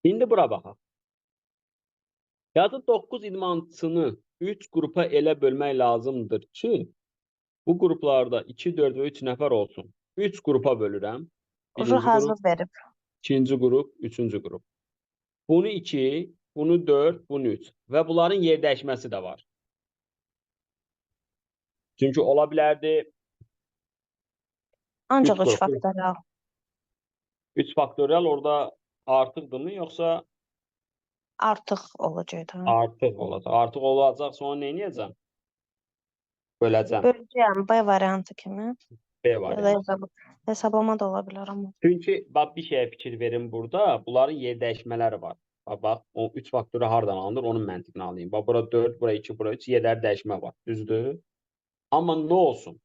İndi bura baxaq. Yazı 9 idmançısını 3 qrupa elə bölmək lazımdır ki, bu qruplarda 2, 4 və 3 nəfər olsun. 3 qrupa bölürəm. Ucu Birinci hazır qrup, verib. ikinci qrup, üçüncü qrup. Bunu 2, bunu 4, bunu 3 və bunların yer dəyişməsi də var. Çünki ola bilərdi 3 Ancaq 3 qrup. faktorial. 3 faktorial orada artıqdırmı, yoxsa Artıq olacaq. artıq olacaq? Artıq olacaq, sonra nə edəcəm? Böləcəm. Böləcəyəm B variantı kimi. B Ya da variantı. hesablama da ola bilər amma. Çünki bax bir şeyə fikir verin burada. Bunların yer dəyişmələri var. Bax, o 3 faktoru hardan alınır, onun məntiqini alayım. Bax, bura 4, bura 2, bura 3 yerləri dəyişmə var. Düzdür? Amma nə olsun?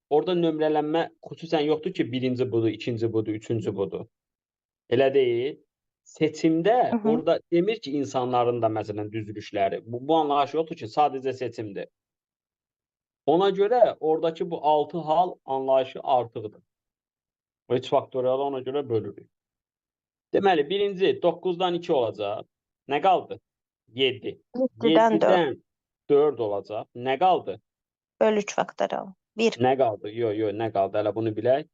Orada nömrələnmə xüsusən yoxdur ki, birinci budur, ikinci budur, üçüncü budur. Elə deyil. Seçimdə Hı. orada demir ki, insanların da məsələn düzülüşləri. Bu anlayış yoxdur ki, sadəcə seçimdir. Ona görə oradakı bu 6 hal anlayışı artıqdır. 3 faktorialı ona görə bölürük. Deməli, birinci 9-dan 2 olacaq. Nə qaldı? 7. 7-dən 4 7-dən 4 olacaq. Nə qaldı? böl 3 faktorial. 1. Nə qaldı? Yox, nə qaldı? Hələ bunu bilək.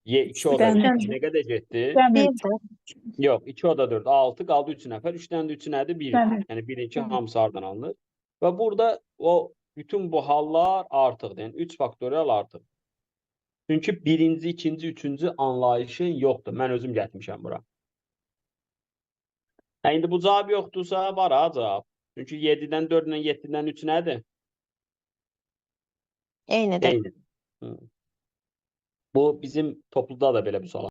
2 o da Üçdən 2 nə qədər getdi? 1-dir. Yox, 2 o da 4, 6 qaldı 3 nəfər. 3-dən də 3 nədir? 1. Bəli. Yəni 1-2 Hı. hamısı hardan alınır? Və burada o bütün bu hallar artıqdır. Yəni 3 faktorial artıq. Çünki birinci, ikinci, üçüncü anlayışı yoxdur. Mən özüm getmişəm bura. İndi bu cavab yoxdursa, var ha cavab. Çünki 7-dən 4 ilə 7-dən 3 nədir? Eynidir. Eynidir. Bu bizim topluda da belə bir sual